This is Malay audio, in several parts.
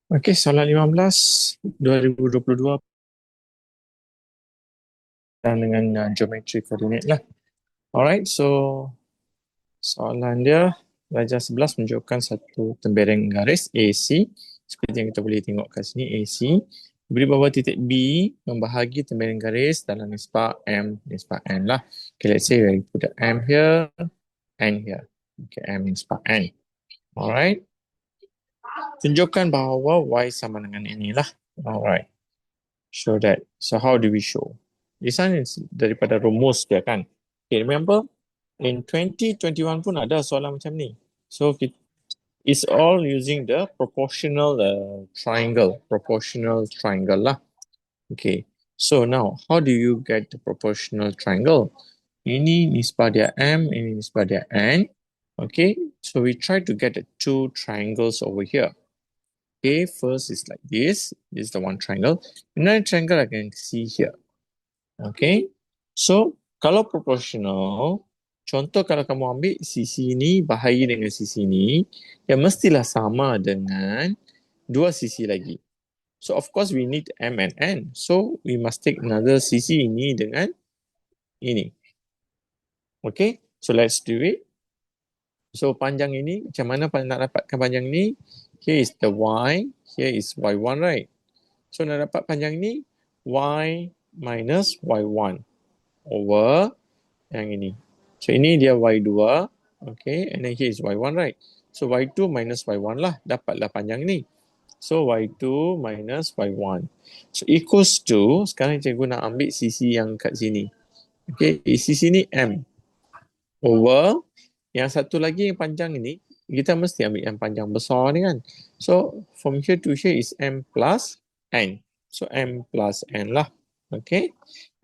Okey, soalan 15 2022 dan dengan geometri koordinat lah. Alright, so soalan dia darjah 11 menunjukkan satu tembereng garis AC seperti yang kita boleh tengok kat sini AC beri bahawa titik B membahagi tembereng garis dalam nisbah M nisbah N lah. Okay, let's say we put the M here, N here. Okay, M nisbah N. Alright. Tunjukkan bahawa Y sama dengan inilah. Alright. Show that. So how do we show? This one is daripada rumus dia kan. Okay, remember in 2021 pun ada soalan macam ni. So it's all using the proportional triangle lah. Okay, so now how do you get the proportional triangle? Ini nisbah dia M, ini nisbah dia N. Okay, so we try to get the two triangles over here. Okay, first is like this. This is the one triangle. Another triangle I can see here. Okay, so kalau proportional, contoh kalau kamu ambil sisi ini bahagi dengan sisi ini, ya mestilah sama dengan dua sisi lagi. So of course we need M and N. So we must take another sisi ini dengan ini. Okay, so let's do it. So panjang ini, macam mana nak dapatkan panjang ini? Here is the Y, here is Y1, right? So nak dapat panjang ini, Y minus Y1 over yang ini. So ini dia Y2, okay, and then here is Y1, right? So Y2 minus Y1 lah, dapatlah panjang ni. So Y2 minus Y1. So equals to, sekarang cikgu nak ambil sisi yang kat sini. Okay, sisi ni M. Over, yang satu lagi yang panjang ini, kita mesti ambil yang panjang besar ni kan. So from here to here is M plus N. So M plus N lah. Okay.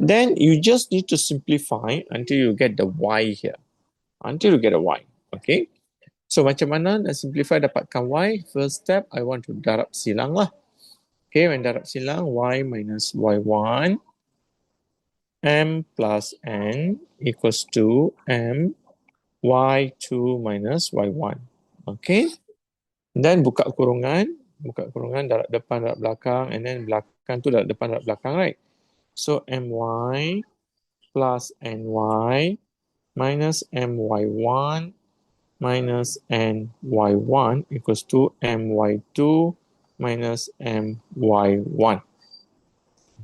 Then you just need to simplify until you get the Y here. Until you get a Y. Okay. So macam mana nak simplify dapatkan Y? First step, I want to darab silang lah. Okay, when darab silang, Y minus Y1 M plus N equals to M Y2 minus Y1. Okay. Then buka kurungan darab depan, darab belakang, and then belakang tu darab depan, darab belakang, right? So My plus Ny minus My1 minus Ny1 equals to My2 minus My1.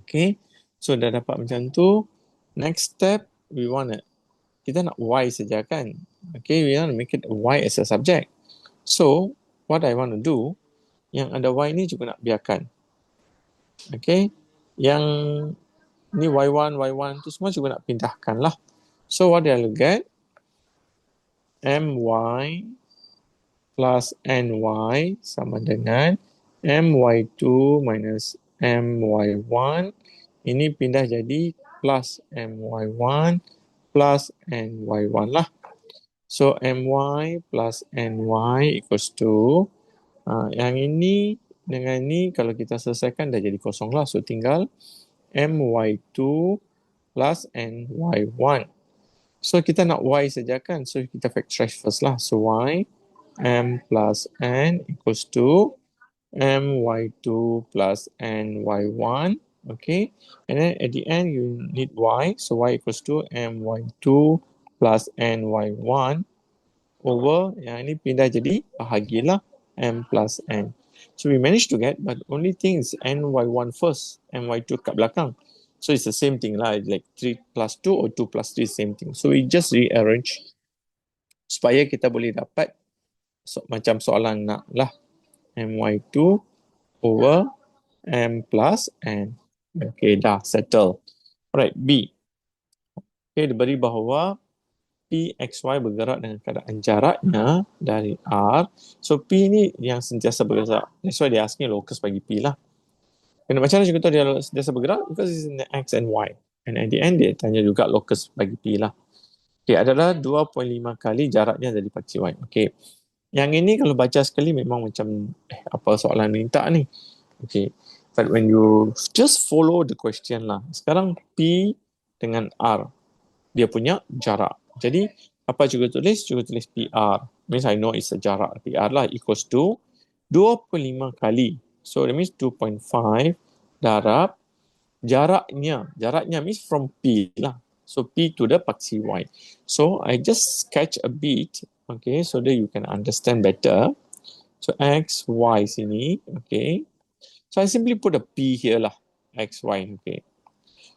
Okay. So dah dapat macam tu. Next step, kita nak Y saja kan. Okay, we want to make it Y as a subject. So, what I want to do, yang ada Y ni juga nak biarkan. Okay, yang ni Y1 tu semua juga nak pindahkan lah. So, what I'll get, My plus Ny sama dengan My2 minus My1. Ini pindah jadi plus My1 plus Ny1 lah. So, My plus Ny equals to, yang ini dengan ini kalau kita selesaikan dah jadi kosong lah. So, tinggal My2 plus Ny1. So, kita nak Y saja kan. So, kita factorize first lah. So, Y M plus N equals to My2 plus Ny1. Okay. And then at the end, you need Y. So, Y equals to My2 plus Ny1 over, yang ini pindah jadi bahagilah M plus N. So we managed to get, but only thing is Ny1 first, My2 kat belakang. So it's the same thing lah, like 3 plus 2 or 2 plus 3, same thing. So we just rearrange supaya kita boleh dapat macam soalan nak lah. My2 over M plus N. Okay, dah settle. Alright, B. Okay, diberi bahawa P, X, Y bergerak dengan keadaan jaraknya dari R. So, P ni yang sentiasa bergerak. That's why dia asking locus bagi P lah. Dan macam mana juga tahu dia sentiasa bergerak? Because it's in the X and Y. And at the end, dia tanya juga locus bagi P lah. Okay, adalah 2.5 kali jaraknya dari parti Y. Okay. Yang ini kalau baca sekali memang macam, apa soalan minta ni? Okay. But when you just follow the question lah. Sekarang P dengan R. Dia punya jarak. Jadi, apa juga tulis? Juga tulis PR. Means I know it's a jarak PR lah. Equals to 25 kali So that means 2.5 darab jaraknya means from P lah. So P to the paksi Y. So I just sketch a bit, okay, so that you can understand better. So X, Y sini, okay. So I simply put a P here lah, X, Y, okay.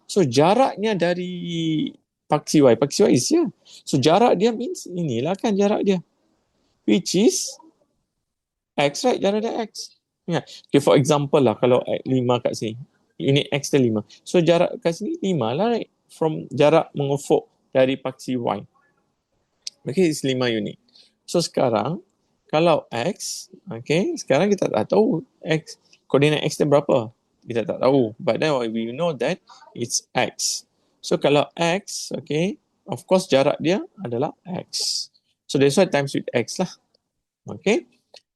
So jaraknya dari paksi Y is here. So jarak dia means inilah kan jarak dia. Which is X, right? Jarak dia X. Yeah. Okay, for example lah, kalau 5 kat sini. Unit X dia 5. So jarak kat sini 5 lah, right? From jarak mengufuk dari paksi Y. Okay, it's 5 unit. So sekarang, kalau X, okay, sekarang kita tak tahu X, koordinat X dia berapa. Kita tak tahu. But then we know that it's X. So kalau X, okay, of course jarak dia adalah X. So that's why times with X lah. Okay.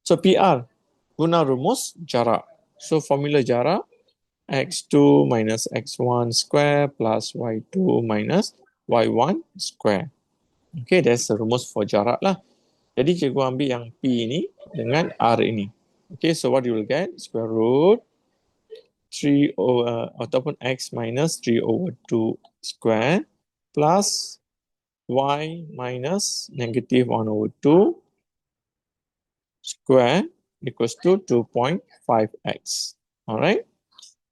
So PR, guna rumus jarak. So formula jarak, X2 minus X1 square plus Y2 minus Y1 square. Okay, that's the rumus for jarak lah. Jadi cikgu ambil yang P ini dengan R ini. Okay, so what you will get? Square root 3 over, ataupun X minus 3 over 2 square plus Y minus negative 1 over 2 square equals to 2.5x. Alright.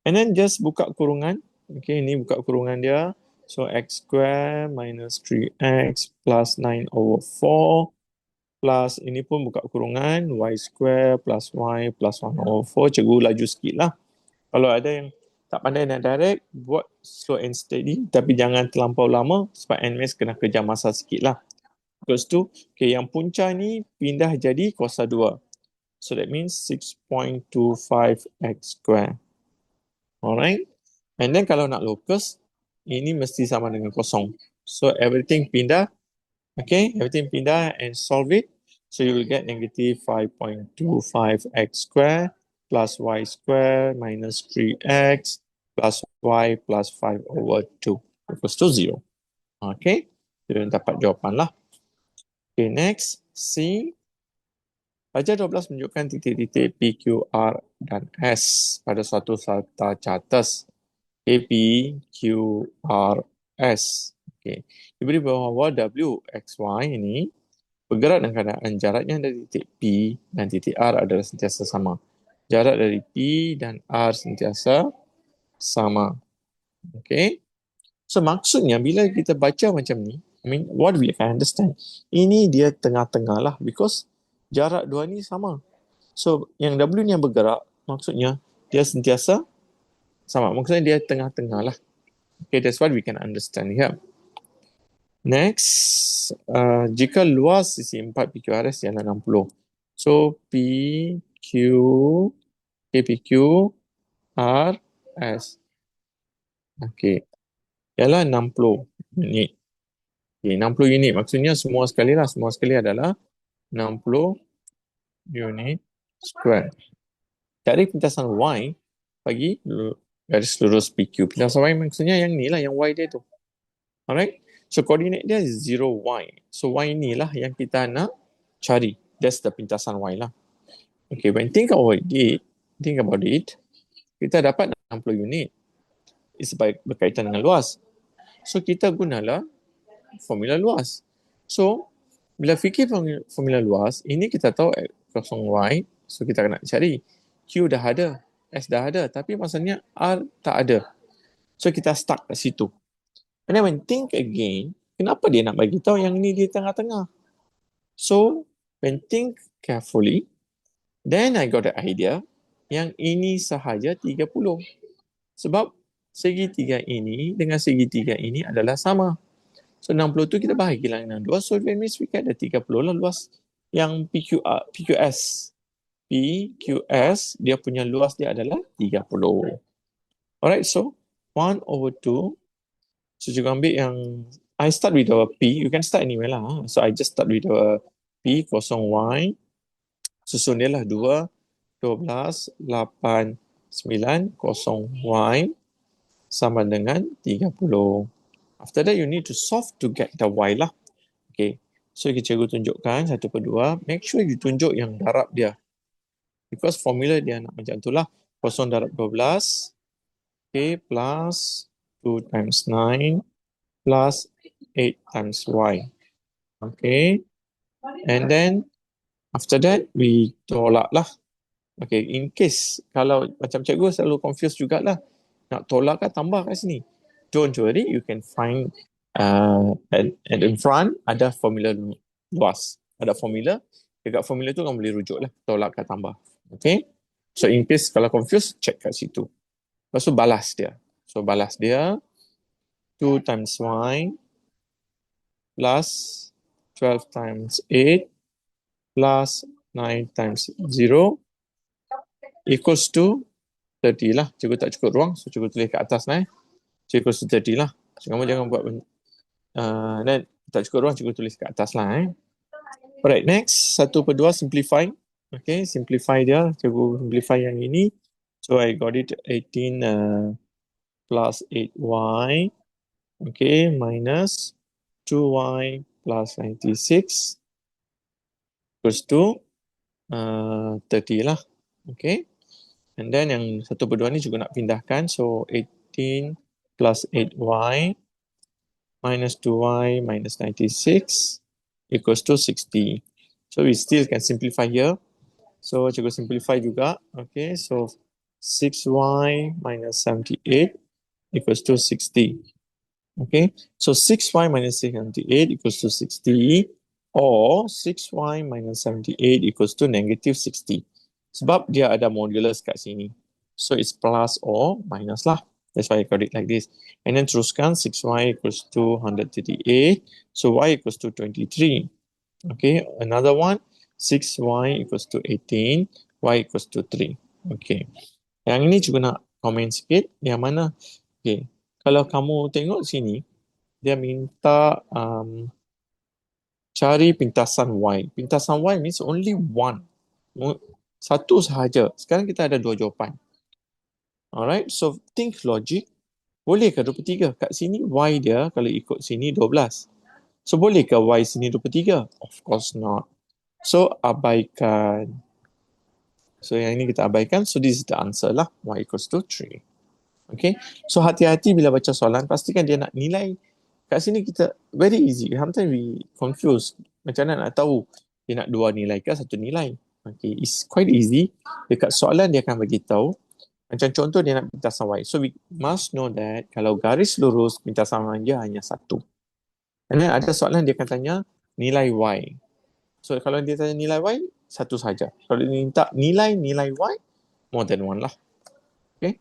And then just buka kurungan. Okay, ini buka kurungan dia. So x square minus 3x plus 9 over 4 plus ini pun buka kurungan y square plus y plus 1 over 4. Cikgu laju sikit lah. Kalau ada yang tak pandai nak direct, buat slow and steady. Tapi jangan terlampau lama sebab NMAS kena kejar masa sikit lah. Equals to, okay, yang punca ni pindah jadi kuasa 2. So that means 6.25x square. Alright. And then kalau nak locus, ini mesti sama dengan kosong. So everything pindah. Okay, everything pindah and solve it. So you will get negative 5.25x square plus y square minus 3x plus y plus 5 over 2 equals to 0. Okay, kita dapat jawapan lah. Okay, next, C. Pelajar 12 menunjukkan titik-titik P, Q, R dan S pada suatu serta chartas A, P, Q, R, S. Okay. Diberi bahawa W, X, Y ini bergerak dengan keadaan jaraknya dari titik P dan titik R adalah sentiasa sama. Jarak dari P dan R sentiasa sama. Okay. So maksudnya bila kita baca macam ni, I mean what we can understand, ini dia tengah-tengah lah because jarak dua ni sama. So yang W ni yang bergerak, maksudnya dia sentiasa sama. Maksudnya dia tengah-tengah lah. Okay, that's what we can understand here. Next, jika luas sisi 4 PQRS ialah 60. So PQ, PQ, R, S. Okay, ialah 60 unit. Okay, 60 unit maksudnya semua sekali lah. Semua sekali adalah 60 unit square. Cari pintasan Y bagi garis lurus PQ. Pintasan Y maksudnya yang ni lah, yang Y dia tu. Alright. So koordinat dia 0Y. So Y inilah yang kita nak cari. That's the pintasan Y lah. Okay, when think about it, kita dapat 60 unit. It's berkaitan dengan luas. So kita gunalah formula luas. So bila fikir formula luas, ini kita tahu X0Y. So kita nak cari. Q dah ada, S dah ada. Tapi maksudnya R tak ada. So kita stuck kat situ. And then when think again, kenapa dia nak bagi tahu yang ni di tengah-tengah? So, when think carefully, then I got the idea yang ini sahaja 30. Sebab segitiga ini dengan segitiga ini adalah sama. So, 60 tu kita bahagilah dengan 2. So, that means we get the 30 lah luas yang PQS. PQS, dia punya luas dia adalah 30. Alright, so 1 over 2. So, cikgu ambil yang, I start with the P. You can start anywhere lah. So, I just start with the P, 0Y. Susun dia lah 2, 12, 8, 9, 0Y. Sama dengan 30. After that, you need to solve to get the Y lah. Okay. So, cikgu tunjukkan 1/2. Make sure you tunjuk yang darab dia. Because formula dia nak macam tu lah. Kosong darab 12. Okay, plus 2 times 9 plus 8 times y. Okay, and then after that, we tolak lah. Okay, in case kalau macam cikgu selalu confuse jugalah. Nak tolak kan tambah kat sini. Don't worry, you can find and in front ada formula luas. Ada formula. Dekat formula tu kamu boleh rujuk lah. Tolak kan tambah. Okay. So in case kalau confuse, check kat situ. Lepas tu balas dia. So balas dia 2 times y plus 12 times 8 plus 9 times 0 equals to 30 lah. Cikgu tak cukup ruang, so cikgu tulis kat atas lah. Cikgu equals to 30 lah. So kamu jangan buat dan tak cukup ruang, cikgu tulis kat atas lah. Alright, next 1/2 simplify. Okay, simplify dia. Cikgu simplify yang ini. So I got it 18 plus 8y. Okay, minus 2y plus 96 equals to 30 lah. Okay. And then yang 1/2 ni juga nak pindahkan. So 18 plus 8y minus 2y minus 96 equals to 60. So we still can simplify here. So cikgu simplify juga. Okay, so 6y minus 78 equals to 60. Okay, so 6y minus 78 equals to 60 or 6y minus 78 equals to negative 60. Sebab dia ada modulus kat sini. So it's plus or minus lah. That's why I got it like this. And then teruskan 6y equals to 138. So y equals to 23. Okay, another one 6y equals to 18. Y equals to 3. Okay. Yang ini juga nak komen sikit. Yang mana? Okay. Kalau kamu tengok sini, dia minta cari pintasan y. Pintasan y means only one. Satu sahaja. Sekarang kita ada dua jawapan. Alright, so think logic. Boleh ke 23? Kat sini y dia kalau ikut sini 12. So boleh ke y sini 23? Of course not. So abaikan. So yang ini kita abaikan. So this is the answer lah. Y equals to 3. Okay. So hati-hati bila baca soalan. Pastikan dia nak nilai. Kat sini kita very easy. Sometimes we confuse. Macam mana nak tahu dia nak dua nilai ke satu nilai. Okay, it's quite easy. Dekat soalan dia akan bagi tahu. Macam contoh dia nak pintasan y. So we must know that kalau garis lurus pintasan y dia hanya satu. And then ada soalan dia akan tanya nilai y. So kalau dia tanya nilai y, satu saja. Kalau dia minta nilai y, more than one lah. Okay.